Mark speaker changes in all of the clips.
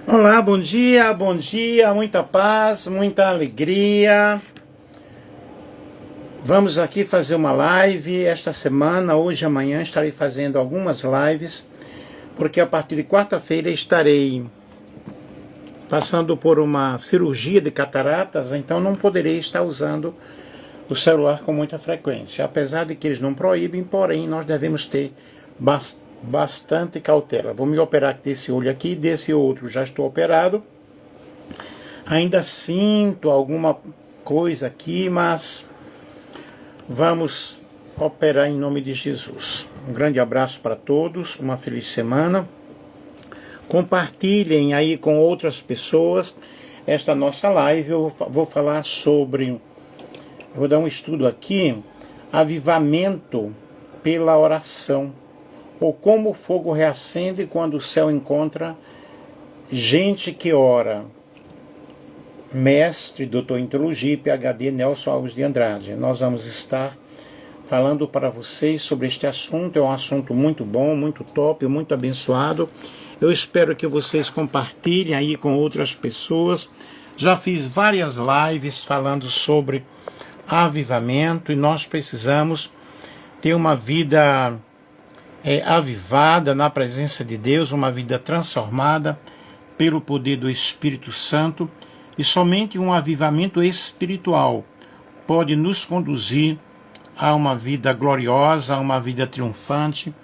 Speaker 1: Olá, bom dia, muita paz, muita alegria. Vamos aqui fazer uma live esta semana, hoje e amanhã estarei fazendo algumas lives, porque a partir de quarta-feira estarei passando por uma cirurgia de cataratas, então não poderei estar usando o celular com muita frequência. Apesar de que eles não proíbem, porém nós devemos ter bastante cautela. Vou me operar desse olho aqui, desse outro já estou operado. Ainda sinto alguma coisa aqui, mas vamos operar em nome de Jesus. Um grande abraço para todos, uma feliz semana. Compartilhem aí com outras pessoas esta nossa live. Eu vou falar sobre, vou dar um estudo aqui, avivamento pela oração, ou como o fogo reacende quando o céu encontra gente que ora. Mestre, doutor em teologia e PhD Nelson Alves de Andrade. Nós vamos estar falando para vocês sobre este assunto. É um assunto muito bom, muito top, muito abençoado. Eu espero que vocês compartilhem aí com outras pessoas. Já fiz várias lives falando sobre avivamento e nós precisamos ter uma vida avivada na presença de Deus, uma vida transformada pelo poder do Espírito Santo. E somente um avivamento espiritual pode nos conduzir a uma vida gloriosa, a uma vida triunfante,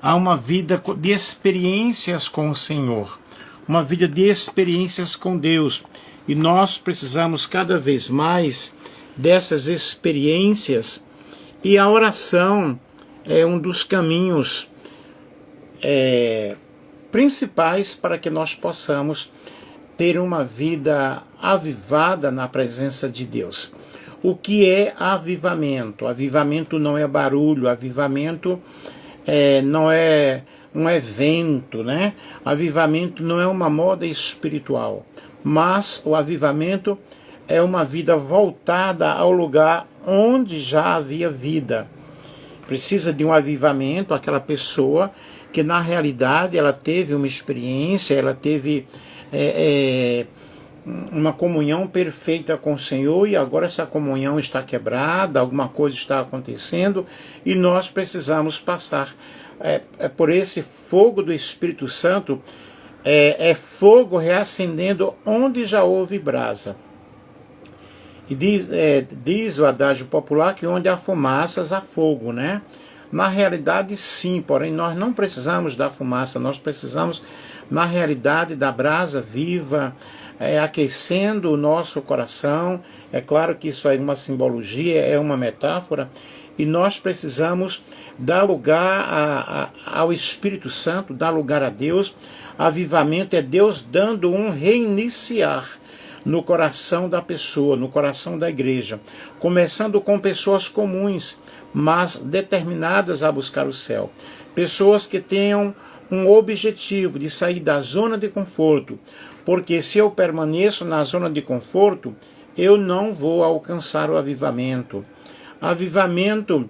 Speaker 1: a uma vida de experiências com o Senhor, uma vida de experiências com Deus. E nós precisamos cada vez mais dessas experiências, e a oração é um dos caminhos principais para que nós possamos ter uma vida avivada na presença de Deus. O que é avivamento? Avivamento não é barulho, avivamento não é um evento, né? Avivamento não é uma moda espiritual, mas o avivamento é uma vida voltada ao lugar onde já havia vida. Precisa de um avivamento aquela pessoa que na realidade ela teve uma experiência, ela teve uma comunhão perfeita com o Senhor, e agora essa comunhão está quebrada, alguma coisa está acontecendo, e nós precisamos passar por esse fogo do Espírito Santo. Fogo reacendendo onde já houve brasa. E diz o adágio popular que onde há fumaças há fogo, né? Na realidade sim, porém nós não precisamos da fumaça, nós precisamos na realidade da brasa viva, aquecendo o nosso coração. É claro que isso é uma simbologia, é uma metáfora, e nós precisamos dar lugar ao Espírito Santo, dar lugar a Deus. Avivamento é Deus dando um reiniciar no coração da pessoa, no coração da igreja, começando com pessoas comuns, mas determinadas a buscar o céu. Pessoas que tenham um objetivo de sair da zona de conforto, porque se eu permaneço na zona de conforto, eu não vou alcançar o avivamento. Avivamento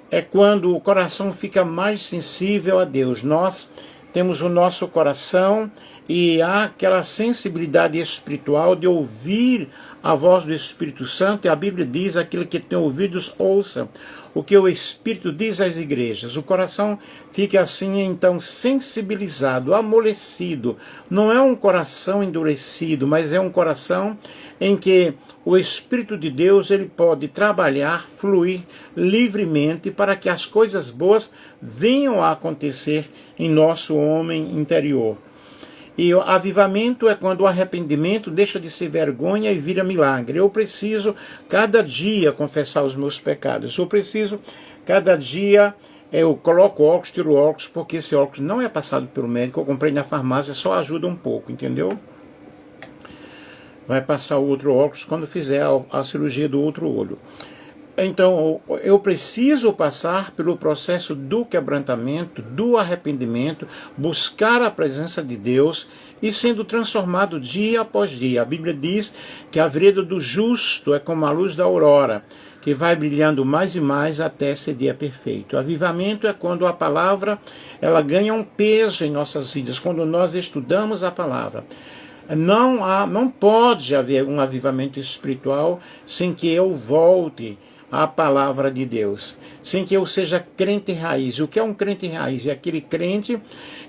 Speaker 1: é quando o coração fica mais sensível a Deus. Nós temos o nosso coração e há aquela sensibilidade espiritual de ouvir a voz do Espírito Santo, e a Bíblia diz: aquele que tem ouvidos, ouça o que o Espírito diz às igrejas. O coração fica assim, então, sensibilizado, amolecido. Não é um coração endurecido, mas é um coração em que o Espírito de Deus ele pode trabalhar, fluir livremente para que as coisas boas venham a acontecer em nosso homem interior. E o avivamento é quando o arrependimento deixa de ser vergonha e vira milagre. Eu preciso cada dia confessar os meus pecados. Eu preciso cada dia, eu coloco óculos, tiro óculos, porque esse óculos não é passado pelo médico. Eu comprei na farmácia, só ajuda um pouco, entendeu? Vai passar o outro óculos quando fizer a cirurgia do outro olho. Então, eu preciso passar pelo processo do quebrantamento, do arrependimento, buscar a presença de Deus e sendo transformado dia após dia. A Bíblia diz que a vereda do justo é como a luz da aurora, que vai brilhando mais e mais até ser dia perfeito. O avivamento é quando a palavra ela ganha um peso em nossas vidas, quando nós estudamos a palavra. Não pode haver um avivamento espiritual sem que eu volte à palavra de Deus, sem que eu seja crente raiz. O que é um crente raiz? É aquele crente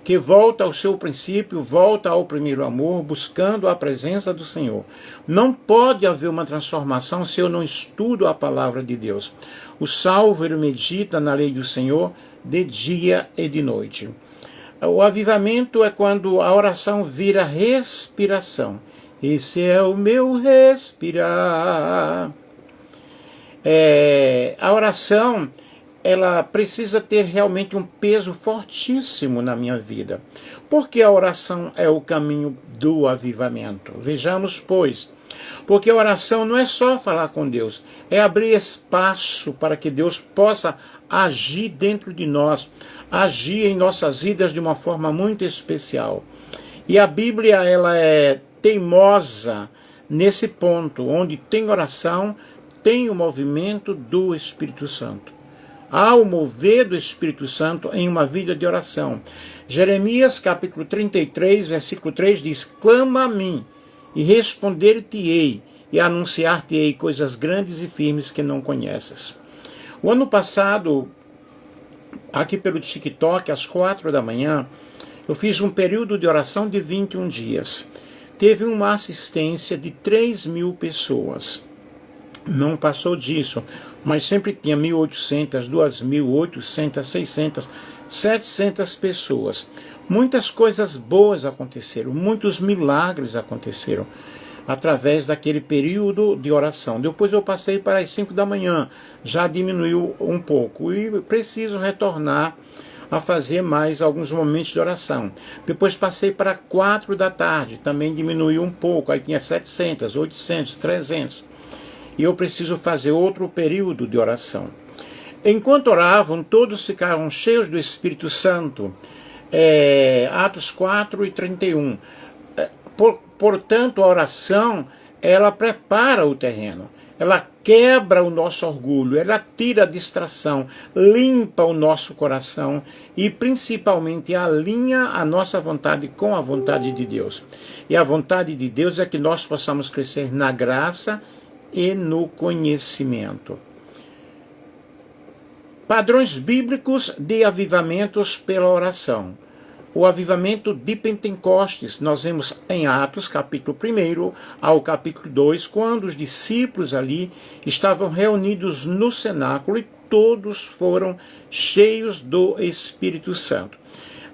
Speaker 1: que volta ao seu princípio, volta ao primeiro amor, buscando a presença do Senhor. Não pode haver uma transformação se eu não estudo a palavra de Deus. O salvo, ele medita na lei do Senhor de dia e de noite. O avivamento é quando a oração vira respiração. Esse é o meu respirar. A oração, ela precisa ter realmente um peso fortíssimo na minha vida. Porque a oração é o caminho do avivamento. Vejamos, pois. Porque a oração não é só falar com Deus, é abrir espaço para que Deus possa agir dentro de nós, agir em nossas vidas de uma forma muito especial. E a Bíblia, ela é teimosa nesse ponto, onde tem oração, tem o movimento do Espírito Santo. Há o mover do Espírito Santo em uma vida de oração. Jeremias capítulo 33, versículo 3 diz: clama a mim, e responder-te-ei, e anunciar-te-ei coisas grandes e firmes que não conheces. O ano passado, aqui pelo TikTok, às 4 da manhã, eu fiz um período de oração de 21 dias. Teve uma assistência de 3.000 pessoas. Não passou disso, mas sempre tinha 1.800, 2.800, 600, 700 pessoas. Muitas coisas boas aconteceram, muitos milagres aconteceram através daquele período de oração. Depois eu passei para as 5 da manhã, já diminuiu um pouco e preciso retornar a fazer mais alguns momentos de oração. Depois passei para 4 da tarde, também diminuiu um pouco, aí tinha 700, 800, 300. E eu preciso fazer outro período de oração. Enquanto oravam, todos ficaram cheios do Espírito Santo. Atos 4 e 31. Portanto, a oração, ela prepara o terreno. Ela quebra o nosso orgulho, ela tira a distração, limpa o nosso coração e principalmente alinha a nossa vontade com a vontade de Deus. E a vontade de Deus é que nós possamos crescer na graça e no conhecimento. Padrões bíblicos de avivamentos pela oração. O avivamento de Pentecostes, nós vemos em Atos, capítulo 1 ao capítulo 2, quando os discípulos ali estavam reunidos no cenáculo e todos foram cheios do Espírito Santo.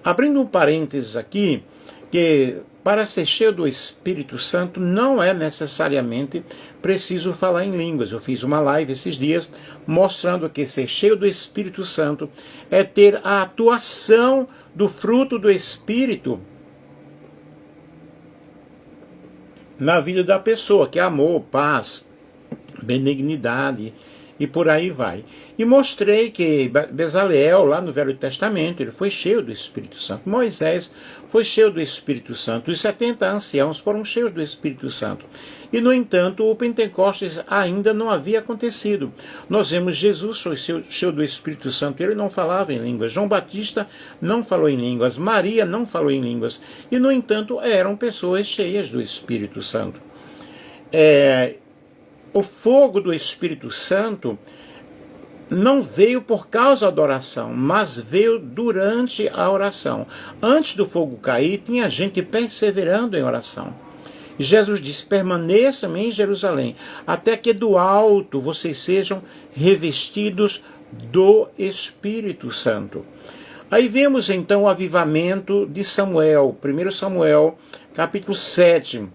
Speaker 1: Abrindo um parênteses aqui, que para ser cheio do Espírito Santo não é necessariamente preciso falar em línguas. Eu fiz uma live esses dias mostrando que ser cheio do Espírito Santo é ter a atuação do fruto do Espírito na vida da pessoa, que é amor, paz, benignidade e por aí vai. E mostrei que Bezaleel, lá no Velho Testamento, ele foi cheio do Espírito Santo. Moisés foi cheio do Espírito Santo. Os 70 anciãos foram cheios do Espírito Santo. E, no entanto, o Pentecostes ainda não havia acontecido. Nós vemos Jesus foi cheio do Espírito Santo. Ele não falava em línguas. João Batista não falou em línguas. Maria não falou em línguas. E, no entanto, eram pessoas cheias do Espírito Santo. O fogo do Espírito Santo não veio por causa da oração, mas veio durante a oração. Antes do fogo cair, tinha gente perseverando em oração. Jesus disse: permaneçam em Jerusalém, até que do alto vocês sejam revestidos do Espírito Santo. Aí vemos então o avivamento de Samuel, 1 Samuel, capítulo 7.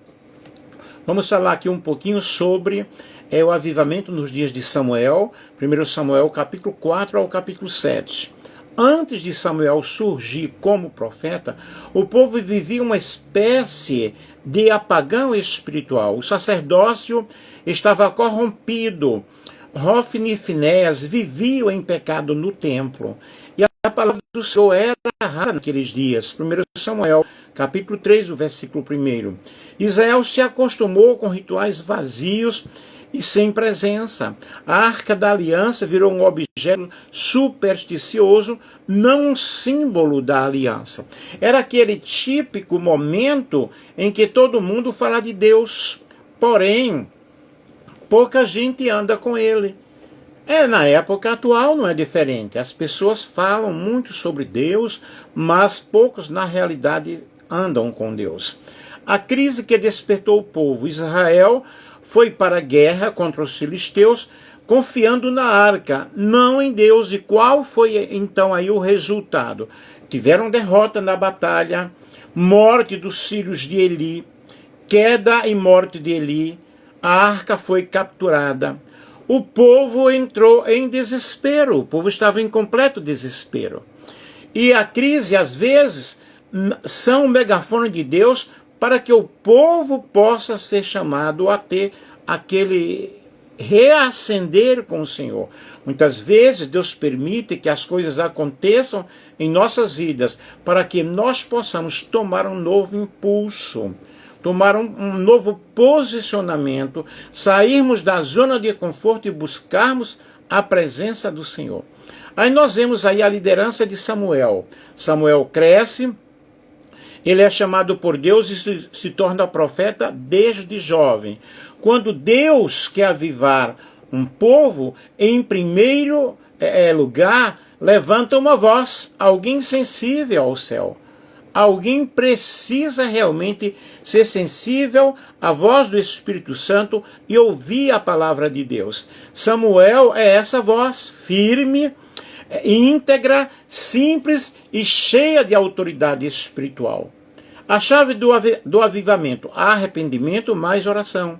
Speaker 1: Vamos falar aqui um pouquinho sobre o avivamento nos dias de Samuel, 1 Samuel capítulo 4 ao capítulo 7. Antes de Samuel surgir como profeta, o povo vivia uma espécie de apagão espiritual. O sacerdócio estava corrompido. Hofni e Finéias viviam em pecado no templo. E a palavra do Senhor era rara naqueles dias. 1 Samuel, capítulo 3, o versículo 1. Israel se acostumou com rituais vazios e sem presença. A Arca da Aliança virou um objeto supersticioso, não um símbolo da aliança. Era aquele típico momento em que todo mundo fala de Deus, porém, pouca gente anda com ele. Na época atual não é diferente. As pessoas falam muito sobre Deus, mas poucos na realidade andam com Deus. A crise que despertou o povo Israel foi para a guerra contra os filisteus, confiando na arca, não em Deus. E qual foi então aí o resultado? Tiveram derrota na batalha, morte dos filhos de Eli, queda e morte de Eli, a arca foi capturada. O povo entrou em desespero, o povo estava em completo desespero. E a crise, às vezes, são um megafone de Deus para que o povo possa ser chamado a ter aquele reacender com o Senhor. Muitas vezes Deus permite que as coisas aconteçam em nossas vidas para que nós possamos tomar um novo impulso, tomar um novo posicionamento, sairmos da zona de conforto e buscarmos a presença do Senhor. Aí nós vemos aí a liderança de Samuel. Samuel cresce, ele é chamado por Deus e se torna profeta desde jovem. Quando Deus quer avivar um povo, em primeiro lugar, levanta uma voz, alguém sensível ao céu. Alguém precisa realmente ser sensível à voz do Espírito Santo e ouvir a palavra de Deus. Samuel é essa voz firme, íntegra, simples e cheia de autoridade espiritual. A chave do avivamento, arrependimento mais oração.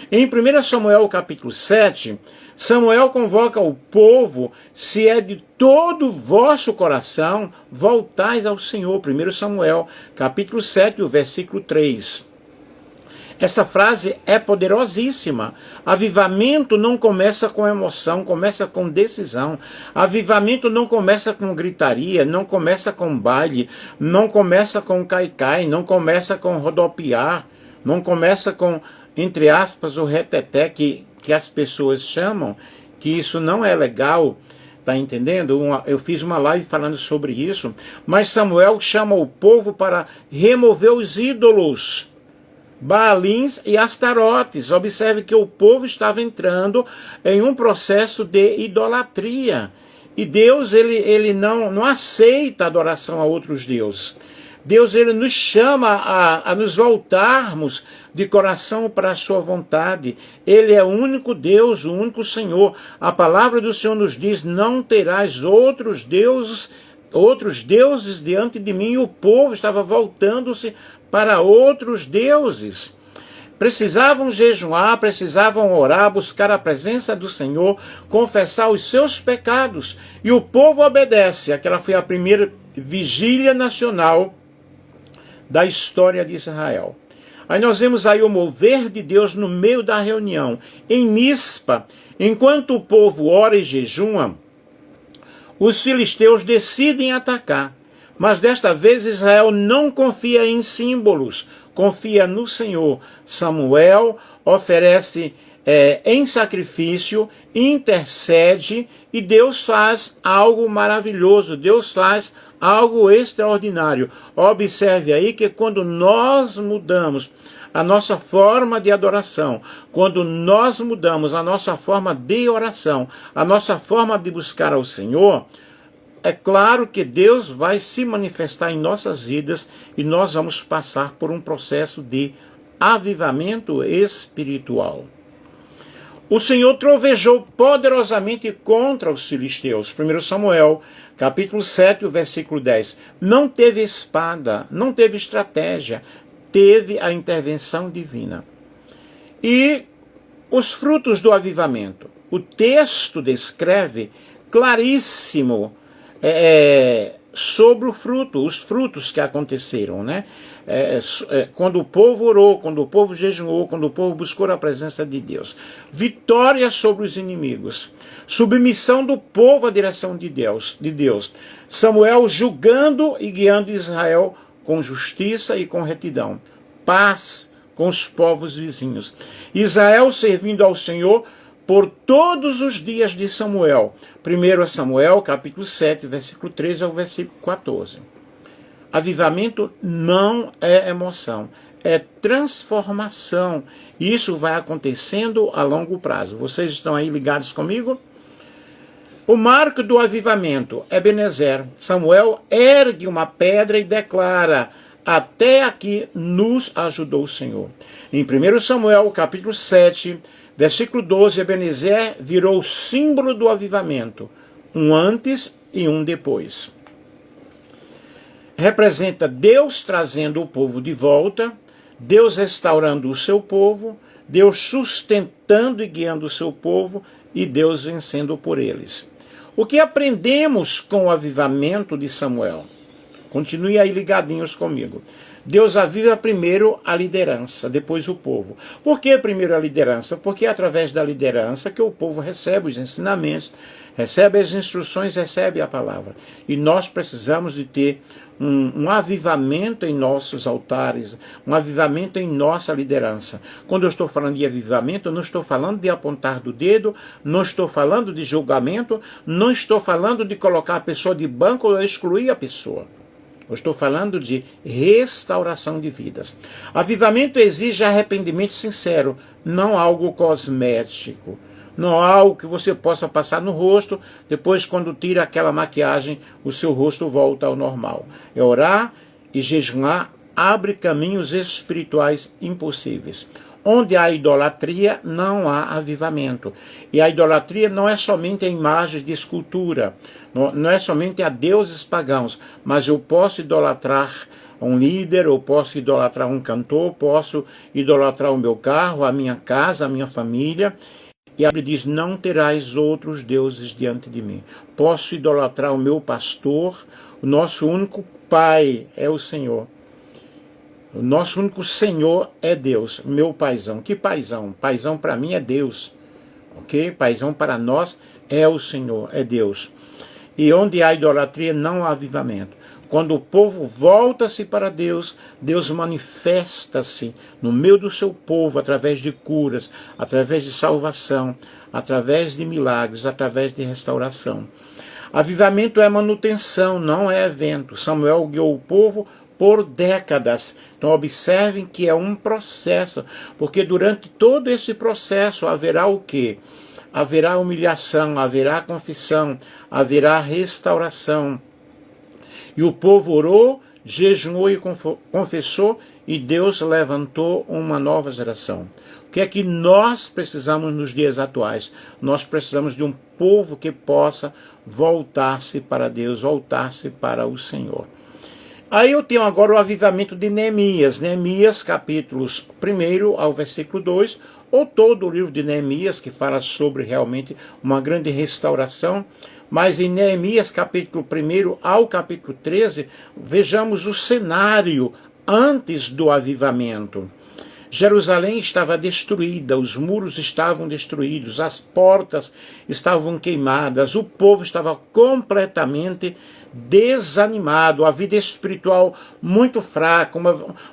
Speaker 1: Em 1 Samuel capítulo 7, Samuel convoca o povo, se é de todo o vosso coração, voltais ao Senhor. 1 Samuel capítulo 7, o versículo 3. Essa frase é poderosíssima. Avivamento não começa com emoção, começa com decisão. Avivamento não começa com gritaria, não começa com baile, não começa com caicai, não começa com rodopiar, não começa com, entre aspas, o reteté que as pessoas chamam, que isso não é legal, tá entendendo? Eu fiz uma live falando sobre isso, mas Samuel chama o povo para remover os ídolos, Baalins e Astarotes. Observe que o povo estava entrando em um processo de idolatria. E Deus, ele não aceita a adoração a outros deuses. Deus, ele nos chama a nos voltarmos de coração para a sua vontade. Ele é o único Deus, o único Senhor. A palavra do Senhor nos diz, não terás outros deuses diante de mim. E o povo estava voltando-se para outros deuses. Precisavam jejuar, precisavam orar, buscar a presença do Senhor, confessar os seus pecados. E o povo obedece. Aquela foi a primeira vigília nacional da história de Israel. Aí nós vemos aí o mover de Deus no meio da reunião. Em Mispa, enquanto o povo ora e jejuma, os filisteus decidem atacar. Mas desta vez Israel não confia em símbolos, confia no Senhor. Samuel oferece em sacrifício, intercede e Deus faz algo maravilhoso, Deus faz algo extraordinário. Observe aí que quando nós mudamos a nossa forma de adoração, quando nós mudamos a nossa forma de oração, a nossa forma de buscar ao Senhor, é claro que Deus vai se manifestar em nossas vidas e nós vamos passar por um processo de avivamento espiritual. O Senhor trovejou poderosamente contra os filisteus. 1 Samuel, capítulo 7, o versículo 10. Não teve espada, não teve estratégia, teve a intervenção divina. E os frutos do avivamento. O texto descreve claríssimo sobre o fruto, os frutos que aconteceram, né? Quando o povo orou, quando o povo jejuou, quando o povo buscou a presença de Deus. Vitória sobre os inimigos. Submissão do povo à direção de Deus. Samuel julgando e guiando Israel com justiça e com retidão. Paz, com os povos vizinhos. Israel servindo ao Senhor por todos os dias de Samuel. 1 Samuel, capítulo 7, versículo 13 ao versículo 14. Avivamento não é emoção, é transformação. E isso vai acontecendo a longo prazo. Vocês estão aí ligados comigo? O marco do avivamento, Ebenezer. Samuel ergue uma pedra e declara: até aqui nos ajudou o Senhor. Em 1 Samuel, capítulo 7, versículo 12, Ebenezer virou o símbolo do avivamento, um antes e um depois. Representa Deus trazendo o povo de volta, Deus restaurando o seu povo, Deus sustentando e guiando o seu povo e Deus vencendo por eles. O que aprendemos com o avivamento de Samuel? Continue aí ligadinhos comigo. Deus aviva primeiro a liderança, depois o povo. Por que primeiro a liderança? Porque é através da liderança que o povo recebe os ensinamentos, recebe as instruções, recebe a palavra. E nós precisamos de ter um avivamento em nossos altares, um avivamento em nossa liderança. Quando eu estou falando de avivamento, eu não estou falando de apontar do dedo, não estou falando de julgamento, não estou falando de colocar a pessoa de banco ou excluir a pessoa. Eu estou falando de restauração de vidas. Avivamento exige arrependimento sincero, não algo cosmético. Não algo que você possa passar no rosto, depois quando tira aquela maquiagem, o seu rosto volta ao normal. É orar e jejuar abre caminhos espirituais impossíveis. Onde há idolatria, não há avivamento. E a idolatria não é somente a imagem de escultura, não é somente a deuses pagãos, mas eu posso idolatrar um líder, eu posso idolatrar um cantor, posso idolatrar o meu carro, a minha casa, a minha família. E a Bíblia diz, não terás outros deuses diante de mim. Posso idolatrar o meu pastor, o nosso único pai é o Senhor. O nosso único Senhor é Deus, meu paizão. Que paizão? Paizão para mim é Deus, ok? Paizão para nós é o Senhor, é Deus. E onde há idolatria, não há avivamento. Quando o povo volta-se para Deus, Deus manifesta-se no meio do seu povo, através de curas, através de salvação, através de milagres, através de restauração. Avivamento é manutenção, não é evento. Samuel guiou o povo por décadas. Então observem que é um processo, porque durante todo esse processo haverá o quê? Haverá humilhação, haverá confissão, haverá restauração. E o povo orou, jejuou e confessou, e Deus levantou uma nova geração. O que é que nós precisamos nos dias atuais? Nós precisamos de um povo que possa voltar-se para Deus, voltar-se para o Senhor. Aí eu tenho agora o avivamento de Neemias. Neemias, capítulos 1 ao versículo 2, ou todo o livro de Neemias, que fala sobre realmente uma grande restauração. Mas em Neemias, capítulo 1 ao capítulo 13, vejamos o cenário antes do avivamento. Jerusalém estava destruída, os muros estavam destruídos, as portas estavam queimadas, o povo estava completamente desanimado, a vida espiritual muito fraca,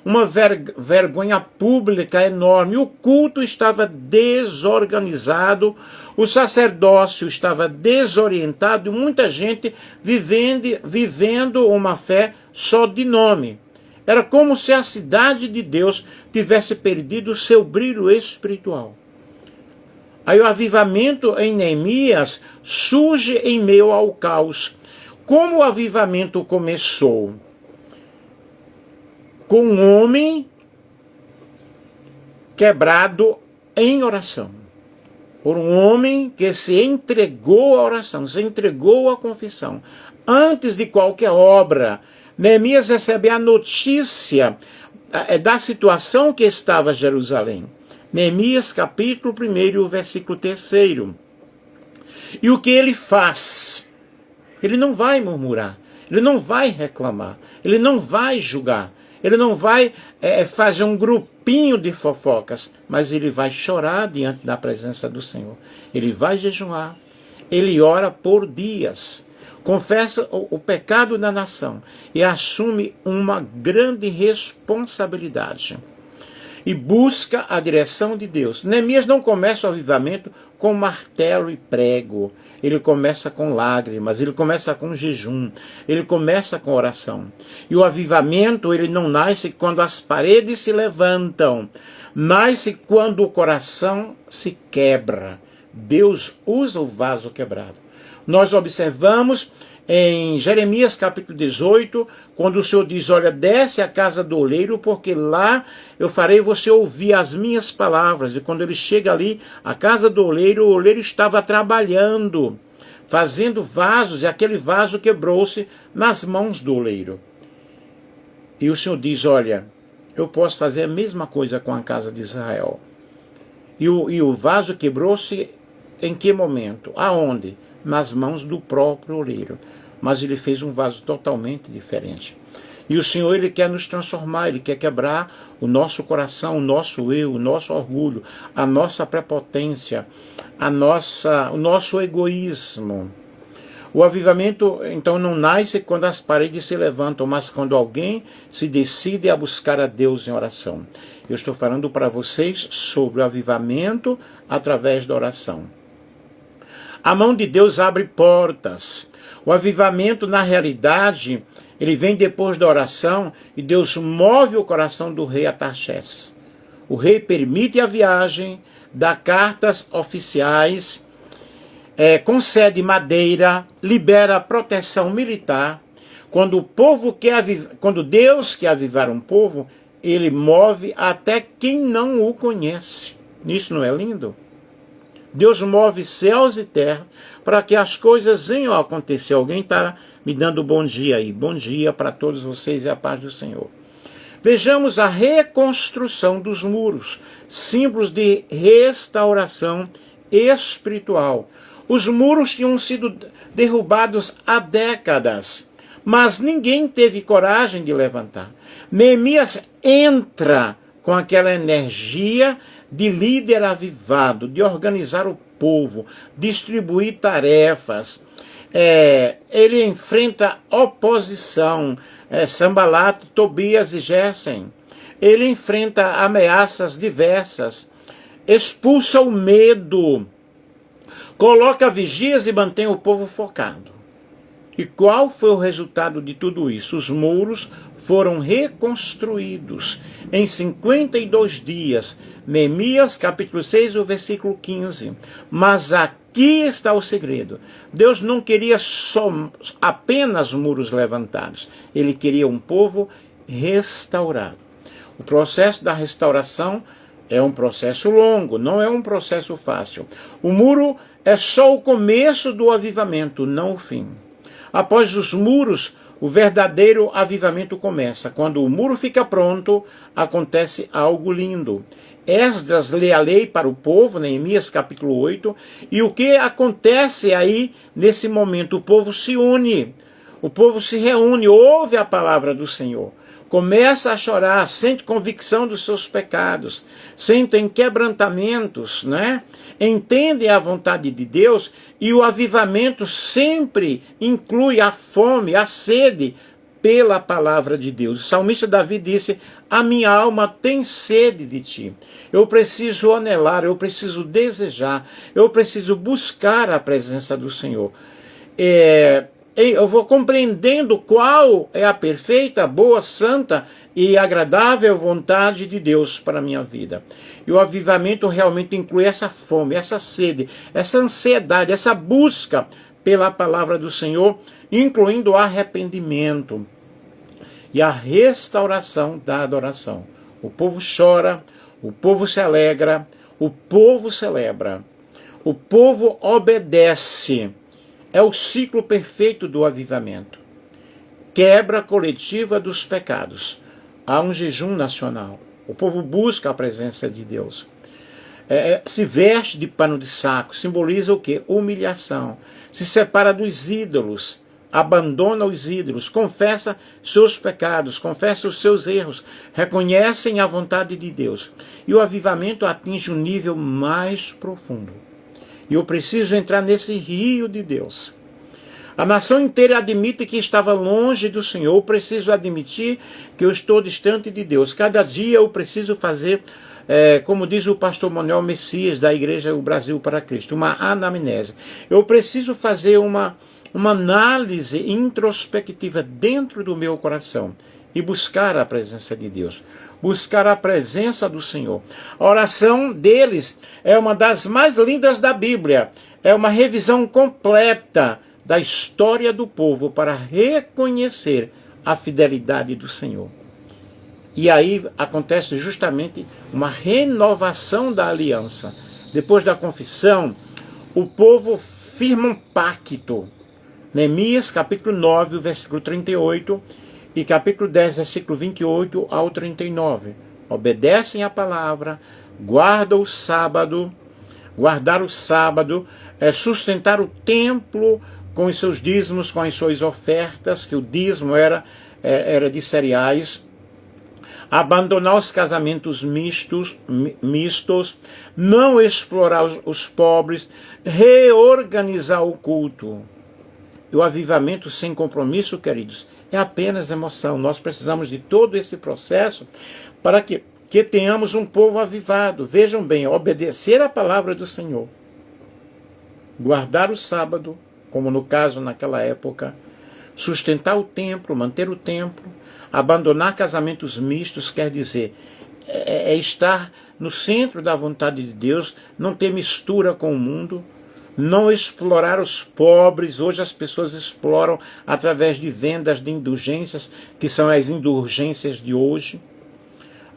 Speaker 1: uma vergonha pública enorme, o culto estava desorganizado, o sacerdócio estava desorientado e muita gente vivendo uma fé só de nome. Era como se a cidade de Deus tivesse perdido o seu brilho espiritual. Aí o avivamento em Neemias surge em meio ao caos. Como o avivamento começou? Com um homem quebrado em oração. Por um homem que se entregou à oração, se entregou à confissão. Antes de qualquer obra, Neemias recebe a notícia da situação que estava Jerusalém. Neemias, capítulo 1, versículo 3. E o que ele faz? Ele não vai murmurar, ele não vai reclamar, ele não vai julgar, ele não vai fazer um grupinho de fofocas, mas ele vai chorar diante da presença do Senhor. Ele vai jejuar, ele ora por dias, confessa o pecado da nação e assume uma grande responsabilidade. e busca a direção de Deus. Neemias não começa o avivamento com martelo e prego. Ele começa com lágrimas, ele começa com jejum, ele começa com oração. E o avivamento, ele não nasce quando as paredes se levantam, nasce quando o coração se quebra. Deus usa o vaso quebrado. Nós observamos em Jeremias capítulo 18, quando o Senhor diz, olha, desce à casa do oleiro, porque lá eu farei você ouvir as minhas palavras. E quando ele chega ali, à casa do oleiro, o oleiro estava trabalhando, fazendo vasos, e aquele vaso quebrou-se nas mãos do oleiro. E o Senhor diz, olha, eu posso fazer a mesma coisa com a casa de Israel. E o vaso quebrou-se em que momento? Aonde? Nas mãos do próprio oleiro. Mas ele fez um vaso totalmente diferente. E o Senhor, ele quer nos transformar, ele quer quebrar o nosso coração, o nosso eu, o nosso orgulho, a nossa prepotência, o nosso egoísmo. O avivamento, então, não nasce quando as paredes se levantam, mas quando alguém se decide a buscar a Deus em oração. Eu estou falando para vocês sobre o avivamento através da oração. A mão de Deus abre portas. O avivamento, na realidade, ele vem depois da oração e Deus move o coração do rei Artaxerxes. O rei permite a viagem, dá cartas oficiais, concede madeira, libera proteção militar. Quando Deus quer avivar um povo, ele move até quem não o conhece. Isso não é lindo? Deus move céus e terra para que as coisas venham a acontecer. Alguém está me dando bom dia aí. Bom dia para todos vocês e a paz do Senhor. Vejamos a reconstrução dos muros, símbolos de restauração espiritual. Os muros tinham sido derrubados há décadas, mas ninguém teve coragem de levantar. Neemias entra com aquela energia de líder avivado, de organizar o povo, distribuir tarefas. Ele enfrenta oposição, Sanbalat, Tobias e Gésem. Ele enfrenta ameaças diversas, expulsa o medo, coloca vigias e mantém o povo focado. E qual foi o resultado de tudo isso? Os muros foram reconstruídos em 52 dias. Neemias, capítulo 6, o versículo 15. Mas aqui está o segredo. Deus não queria apenas muros levantados. Ele queria um povo restaurado. O processo da restauração é um processo longo, não é um processo fácil. O muro é só o começo do avivamento, não o fim. Após os muros, o verdadeiro avivamento começa. Quando o muro fica pronto, acontece algo lindo. Esdras lê a lei para o povo, Neemias capítulo 8, e o que acontece aí nesse momento? O povo se une, o povo se reúne, ouve a palavra do Senhor, começa a chorar, sente convicção dos seus pecados, sentem quebrantamentos, né? Entendem a vontade de Deus, e o avivamento sempre inclui a fome, a sede pela palavra de Deus. O salmista Davi disse, a minha alma tem sede de ti. Eu preciso anelar, eu preciso desejar, eu preciso buscar a presença do Senhor. Eu vou compreendendo qual é a perfeita, boa, santa e agradável vontade de Deus para a minha vida. E o avivamento realmente inclui essa fome, essa sede, essa ansiedade, essa busca pela palavra do Senhor, incluindo o arrependimento e a restauração da adoração. O povo chora, o povo se alegra, o povo celebra, o povo obedece. É o ciclo perfeito do avivamento. Quebra coletiva dos pecados. Há um jejum nacional. O povo busca a presença de Deus. Se veste de pano de saco. Simboliza o quê? Humilhação. Se separa dos ídolos. Abandona os ídolos. Confessa seus pecados. Confessa os seus erros. Reconhecem a vontade de Deus. E o avivamento atinge um nível mais profundo. E eu preciso entrar nesse rio de Deus. A nação inteira admite que estava longe do Senhor. Eu preciso admitir que eu estou distante de Deus. Cada dia eu preciso fazer, como diz o pastor Manuel Messias, da Igreja do Brasil para Cristo, uma anamnese. Eu preciso fazer uma análise introspectiva dentro do meu coração e buscar a presença de Deus. Buscar a presença do Senhor. A oração deles é uma das mais lindas da Bíblia. É uma revisão completa da história do povo para reconhecer a fidelidade do Senhor. E aí acontece justamente uma renovação da aliança. Depois da confissão, o povo firma um pacto. Neemias, capítulo 9, versículo 38, e capítulo 10, versículo 28 ao 39. Obedecem a palavra, guardar o sábado, sustentar o templo com os seus dízimos, com as suas ofertas, que o dízimo era de cereais, abandonar os casamentos mistos, não explorar os pobres, reorganizar o culto. E o avivamento sem compromisso, queridos, é apenas emoção. Nós precisamos de todo esse processo para que tenhamos um povo avivado. Vejam bem, obedecer a palavra do Senhor, guardar o sábado, como no caso naquela época, sustentar o templo, manter o templo, abandonar casamentos mistos, quer dizer, estar no centro da vontade de Deus, não ter mistura com o mundo, não explorar os pobres. Hoje as pessoas exploram através de vendas de indulgências, que são as indulgências de hoje.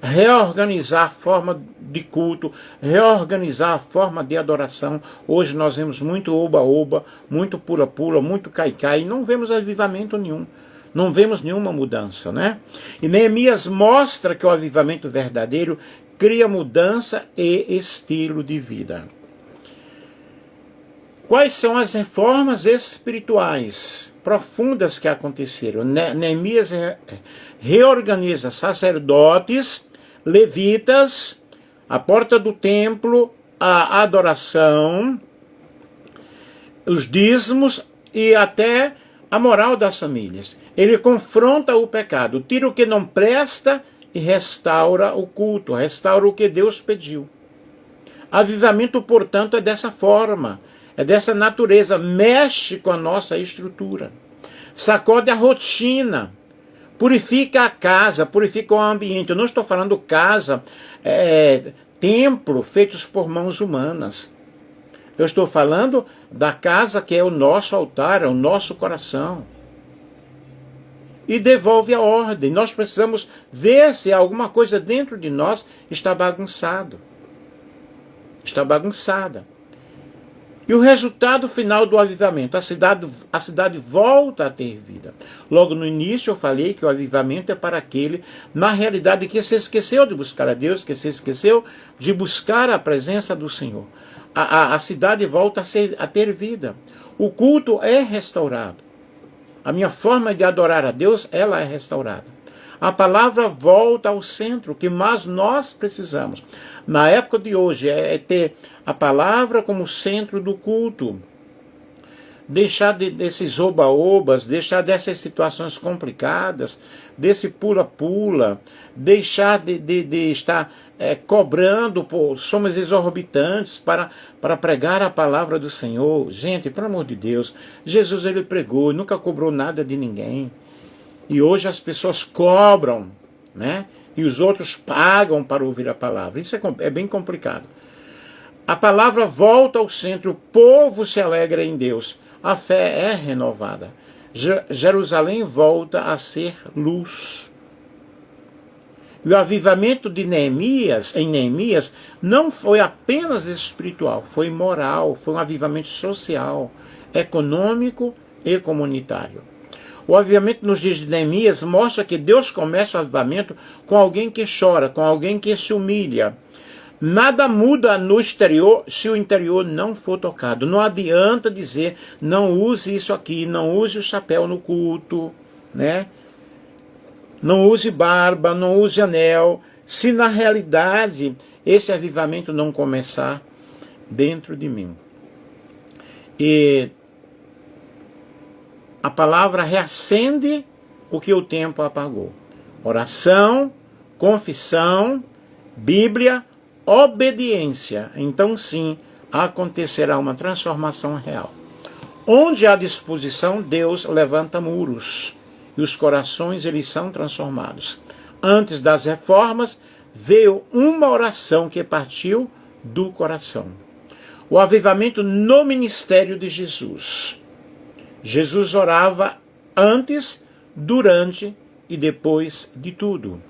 Speaker 1: Reorganizar a forma de culto, reorganizar a forma de adoração. Hoje nós vemos muito oba-oba, muito pula-pula, muito cai-cai, e não vemos avivamento nenhum. Não vemos nenhuma mudança, né? E Neemias mostra que o avivamento verdadeiro cria mudança e estilo de vida. Quais são as reformas espirituais profundas que aconteceram? Neemias reorganiza sacerdotes, levitas, a porta do templo, a adoração, os dízimos e até a moral das famílias. Ele confronta o pecado, tira o que não presta e restaura o culto, restaura o que Deus pediu. Avivamento, portanto, é dessa forma. É dessa natureza, mexe com a nossa estrutura, sacode a rotina, purifica a casa, purifica o ambiente. Eu não estou falando casa, templo feitos por mãos humanas. Eu estou falando da casa que é o nosso altar, é o nosso coração. E devolve a ordem. Nós precisamos ver se alguma coisa dentro de nós está bagunçado. Está bagunçada. E o resultado final do avivamento, a cidade volta a ter vida. Logo no início eu falei que o avivamento é para aquele, na realidade, que se esqueceu de buscar a Deus, que se esqueceu de buscar a presença do Senhor. A cidade volta a ter vida. O culto é restaurado. A minha forma de adorar a Deus, ela é restaurada. A palavra volta ao centro, o que mais nós precisamos. Na época de hoje, é ter a palavra como centro do culto. Deixar desses oba-obas, deixar dessas situações complicadas, desse pula-pula, deixar de estar cobrando, somos exorbitantes para pregar a palavra do Senhor. Gente, pelo amor de Deus, Jesus ele pregou, nunca cobrou nada de ninguém. E hoje as pessoas cobram, né? E os outros pagam para ouvir a palavra. Isso é bem complicado. A palavra volta ao centro, o povo se alegra em Deus. A fé é renovada. Jerusalém volta a ser luz. E o avivamento de Neemias, em Neemias, não foi apenas espiritual, foi moral, foi um avivamento social, econômico e comunitário. O avivamento nos dias de Neemias mostra que Deus começa o avivamento com alguém que chora, com alguém que se humilha. Nada muda no exterior se o interior não for tocado. Não adianta dizer, não use isso aqui, não use o chapéu no culto, né? Não use barba, não use anel, se na realidade esse avivamento não começar dentro de mim. E A palavra reacende o que o tempo apagou. Oração, confissão, Bíblia, obediência. Então sim, acontecerá uma transformação real. Onde há disposição, Deus levanta muros e os corações eles são transformados. Antes das reformas, veio uma oração que partiu do coração. O avivamento no ministério de Jesus. Jesus orava antes, durante e depois de tudo.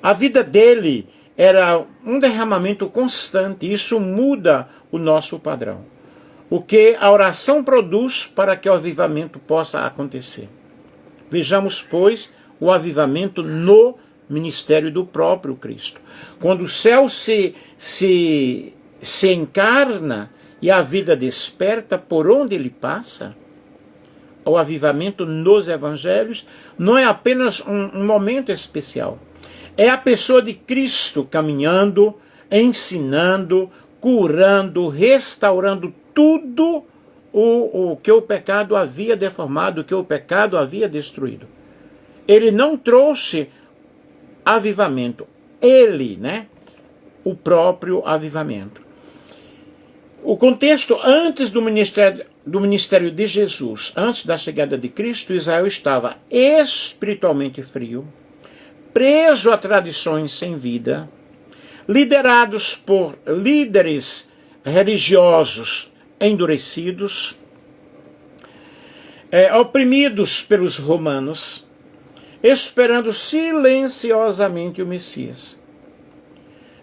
Speaker 1: A vida dele era um derramamento constante. Isso muda o nosso padrão. O que a oração produz para que o avivamento possa acontecer. Vejamos, pois, o avivamento no ministério do próprio Cristo. Quando o céu se encarna e a vida desperta por onde ele passa, o avivamento nos evangelhos não é apenas um momento especial. É a pessoa de Cristo caminhando, ensinando, curando, restaurando tudo o que o pecado havia deformado, o que o pecado havia destruído. Ele não trouxe avivamento. Ele, o próprio avivamento. O contexto antes do ministério de Jesus, antes da chegada de Cristo, Israel estava espiritualmente frio, preso a tradições sem vida, liderados por líderes religiosos endurecidos, oprimidos pelos romanos, esperando silenciosamente o Messias,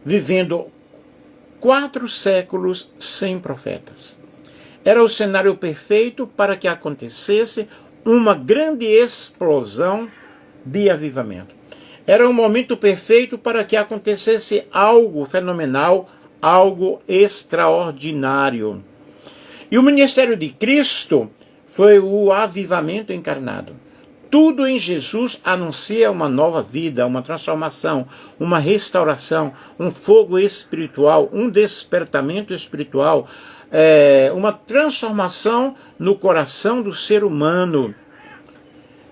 Speaker 1: vivendo 4 séculos sem profetas. Era o cenário perfeito para que acontecesse uma grande explosão de avivamento. Era um momento perfeito para que acontecesse algo fenomenal, algo extraordinário. E o ministério de Cristo foi o avivamento encarnado. Tudo em Jesus anuncia uma nova vida, uma transformação, uma restauração, um fogo espiritual, um despertamento espiritual, uma transformação no coração do ser humano.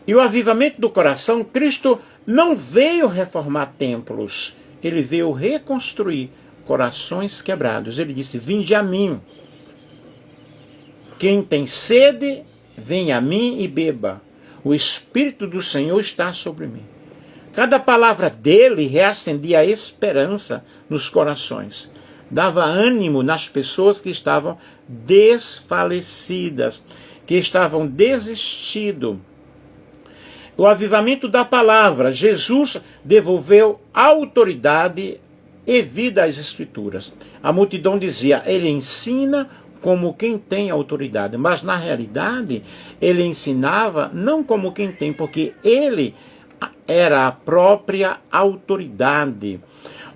Speaker 1: E o avivamento do coração, Cristo não veio reformar templos, ele veio reconstruir corações quebrados. Ele disse: vinde a mim. Quem tem sede, venha a mim e beba. O Espírito do Senhor está sobre mim. Cada palavra dele reacendia a esperança nos corações. Dava ânimo nas pessoas que estavam desfalecidas, que estavam desistindo. O avivamento da palavra. Jesus devolveu autoridade e vida às Escrituras. A multidão dizia: ele ensina como quem tem autoridade, mas na realidade ele ensinava não como quem tem, porque ele era a própria autoridade.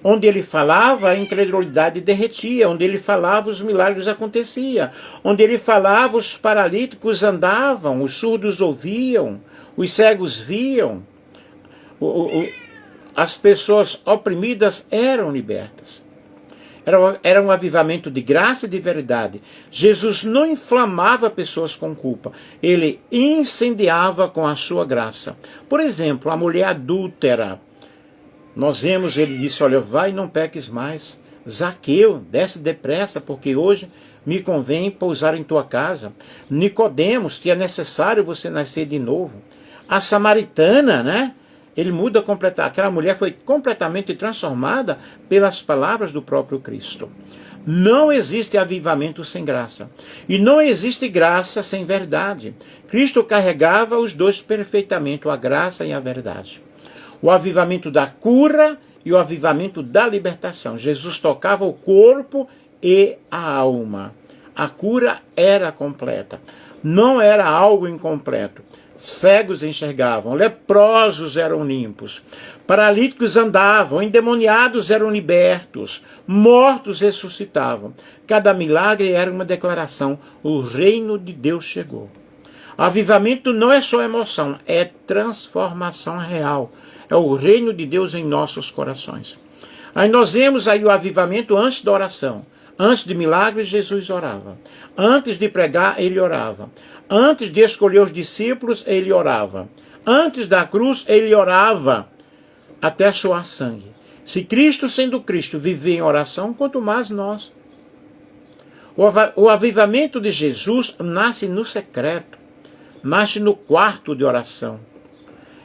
Speaker 1: Onde ele falava, a incredulidade derretia. Onde ele falava, os milagres aconteciam. Onde ele falava, os paralíticos andavam, os surdos ouviam, os cegos viam, as pessoas oprimidas eram libertas. Era um avivamento de graça e de verdade. Jesus não inflamava pessoas com culpa. Ele incendiava com a sua graça. Por exemplo, a mulher adúltera. Nós vemos, ele disse: olha, vai e não peques mais. Zaqueu, desce depressa, porque hoje me convém pousar em tua casa. Nicodemos, que é necessário você nascer de novo. A samaritana, ele muda completamente. Aquela mulher foi completamente transformada pelas palavras do próprio Cristo. Não existe avivamento sem graça. E não existe graça sem verdade. Cristo carregava os dois perfeitamente, a graça e a verdade. O avivamento da cura e o avivamento da libertação. Jesus tocava o corpo e a alma. A cura era completa. Não era algo incompleto. Cegos enxergavam, leprosos eram limpos, paralíticos andavam, endemoniados eram libertos, mortos ressuscitavam. Cada milagre era uma declaração: o reino de Deus chegou. Avivamento não é só emoção, é transformação real. É o reino de Deus em nossos corações. Aí nós vemos aí o avivamento antes da oração, Antes de milagres, Jesus orava. Antes de pregar, ele orava. Antes de escolher os discípulos, ele orava. Antes da cruz, ele orava até suar sangue. Se Cristo, sendo Cristo, vivia em oração, quanto mais nós. O avivamento de Jesus nasce no secreto, nasce no quarto de oração.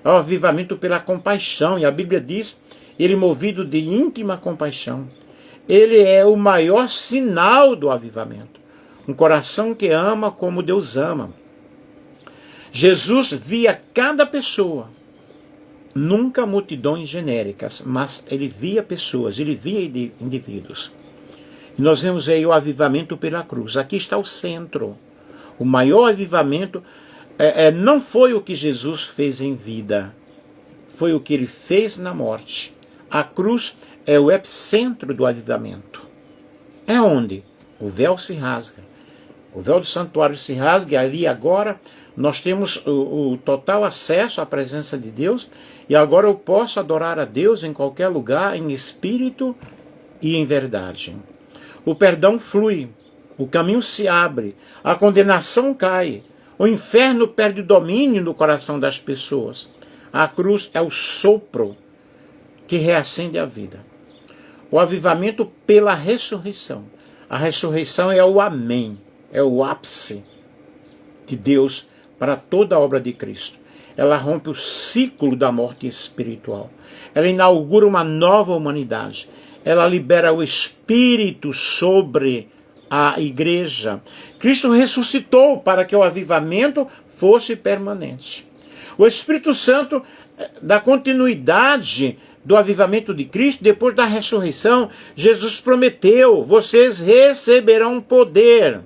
Speaker 1: É o avivamento pela compaixão, e a Bíblia diz, ele movido de íntima compaixão. Ele é o maior sinal do avivamento. Um coração que ama como Deus ama. Jesus via cada pessoa, nunca multidões genéricas, mas ele via pessoas, ele via indivíduos. E nós vemos aí o avivamento pela cruz. Aqui está o centro. O maior avivamento não foi o que Jesus fez em vida, foi o que ele fez na morte. A cruz é o epicentro do avivamento. É onde o véu se rasga. O véu do santuário se rasga e ali agora nós temos o total acesso à presença de Deus. E agora eu posso adorar a Deus em qualquer lugar, em espírito e em verdade. O perdão flui, o caminho se abre, a condenação cai, o inferno perde domínio no coração das pessoas. A cruz é o sopro que reacende a vida. O avivamento pela ressurreição. A ressurreição é o amém, é o ápice de Deus para toda a obra de Cristo. Ela rompe o ciclo da morte espiritual. Ela inaugura uma nova humanidade. Ela libera o Espírito sobre a igreja. Cristo ressuscitou para que o avivamento fosse permanente. O Espírito Santo dá continuidade do avivamento de Cristo. Depois da ressurreição, Jesus prometeu: vocês receberão poder.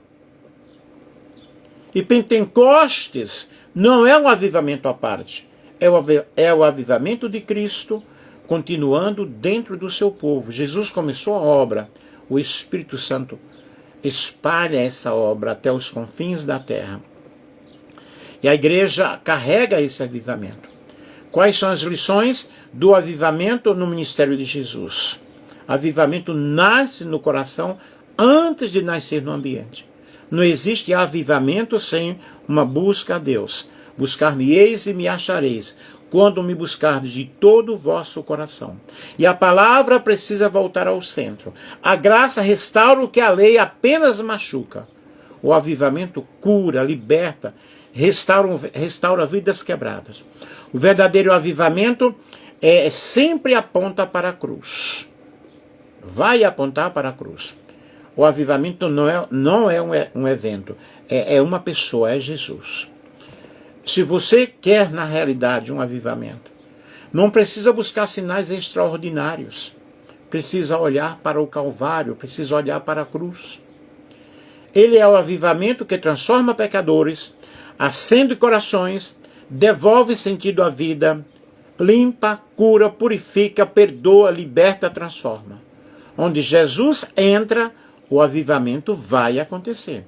Speaker 1: E Pentecostes não é um avivamento à parte, é o avivamento de Cristo continuando dentro do seu povo. Jesus começou a obra, o Espírito Santo espalha essa obra até os confins da terra. E a igreja carrega esse avivamento. Quais são as lições do avivamento no ministério de Jesus? Avivamento nasce no coração antes de nascer no ambiente. Não existe avivamento sem uma busca a Deus. Buscar-me-eis e me achareis, quando me buscardes de todo o vosso coração. E a palavra precisa voltar ao centro. A graça restaura o que a lei apenas machuca. O avivamento cura, liberta, restaura vidas quebradas. O verdadeiro avivamento sempre aponta para a cruz. Vai apontar para a cruz. O avivamento não é um evento, é uma pessoa, é Jesus. Se você quer, na realidade, um avivamento, não precisa buscar sinais extraordinários. Precisa olhar para o Calvário, precisa olhar para a cruz. Ele é o avivamento que transforma pecadores, acende corações, devolve sentido à vida, limpa, cura, purifica, perdoa, liberta, transforma. Onde Jesus entra, o avivamento vai acontecer.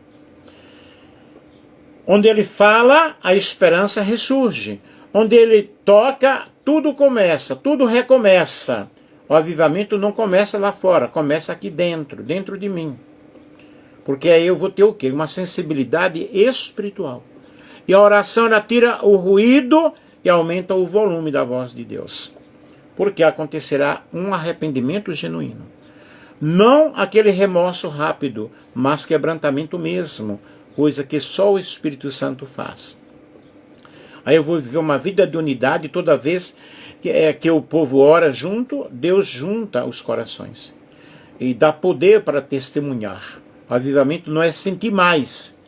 Speaker 1: Onde ele fala, a esperança ressurge. Onde ele toca, tudo começa, tudo recomeça. O avivamento não começa lá fora, começa aqui dentro, dentro de mim. Porque aí eu vou ter o quê? Uma sensibilidade espiritual. E a oração, ela tira o ruído e aumenta o volume da voz de Deus. Porque acontecerá um arrependimento genuíno. Não aquele remorso rápido, mas quebrantamento mesmo, coisa que só o Espírito Santo faz. Aí eu vou viver uma vida de unidade toda vez que o povo ora junto, Deus junta os corações. E dá poder para testemunhar. O avivamento não é sentir mais,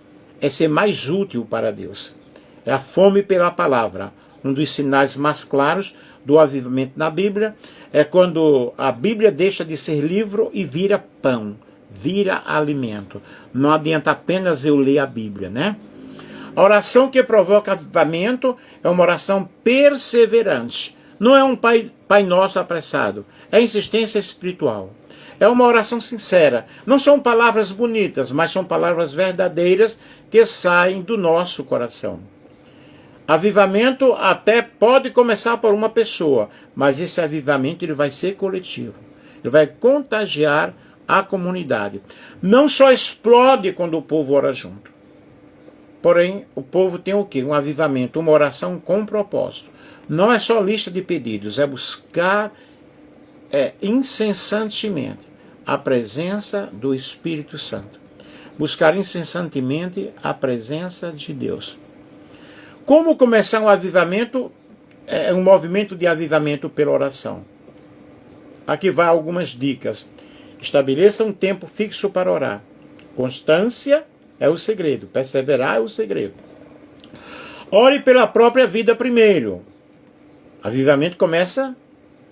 Speaker 1: é ser mais útil para Deus. É a fome pela palavra. Um dos sinais mais claros do avivamento na Bíblia é quando a Bíblia deixa de ser livro e vira pão, vira alimento. Não adianta apenas eu ler a Bíblia, né? A oração que provoca avivamento é uma oração perseverante. Não é um Pai Nosso apressado, é insistência espiritual. É uma oração sincera. Não são palavras bonitas, mas são palavras verdadeiras que saem do nosso coração. Avivamento até pode começar por uma pessoa, mas esse avivamento ele vai ser coletivo. Ele vai contagiar a comunidade. Não só explode quando o povo ora junto. Porém, o povo tem o quê? Um avivamento, uma oração com propósito. Não é só lista de pedidos, é buscar incessantemente a presença do Espírito Santo. Buscar incessantemente a presença de Deus. Como começar um avivamento? É um movimento de avivamento pela oração. Aqui vai algumas dicas. Estabeleça um tempo fixo para orar. Constância é o segredo. Perseverar é o segredo. Ore pela própria vida primeiro. Avivamento começa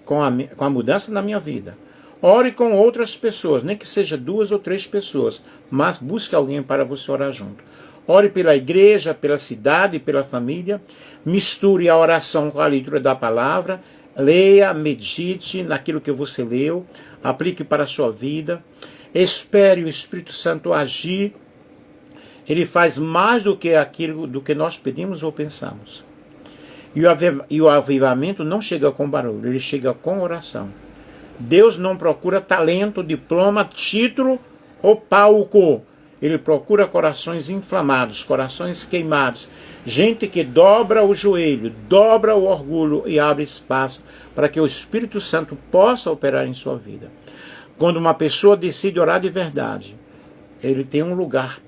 Speaker 1: com a mudança na minha vida. Ore com outras pessoas, nem que seja 2 ou 3 pessoas, mas busque alguém para você orar junto. Ore pela igreja, pela cidade, pela família. Misture a oração com a leitura da palavra. Leia, medite naquilo que você leu. Aplique para a sua vida. Espere o Espírito Santo agir. Ele faz mais do que aquilo do que nós pedimos ou pensamos. E o avivamento não chega com barulho, ele chega com oração. Deus não procura talento, diploma, título ou palco. Ele procura corações inflamados, corações queimados. Gente que dobra o joelho, dobra o orgulho e abre espaço para que o Espírito Santo possa operar em sua vida. Quando uma pessoa decide orar de verdade, ele tem um lugar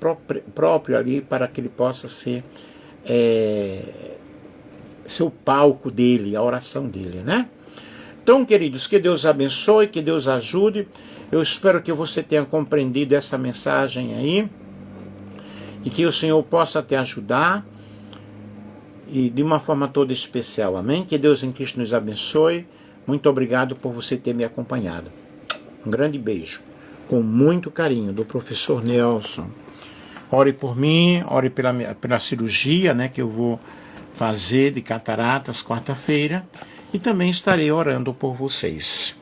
Speaker 1: próprio ali para que ele possa ser o palco dele, a oração dele, né? Então, queridos, que Deus abençoe, que Deus ajude. Eu espero que você tenha compreendido essa mensagem aí e que o Senhor possa te ajudar e de uma forma toda especial. Amém? Que Deus em Cristo nos abençoe. Muito obrigado por você ter me acompanhado. Um grande beijo. Com muito carinho, do professor Nelson. Ore por mim, ore pela cirurgia, né, que eu vou fazer de cataratas quarta-feira. E também estarei orando por vocês.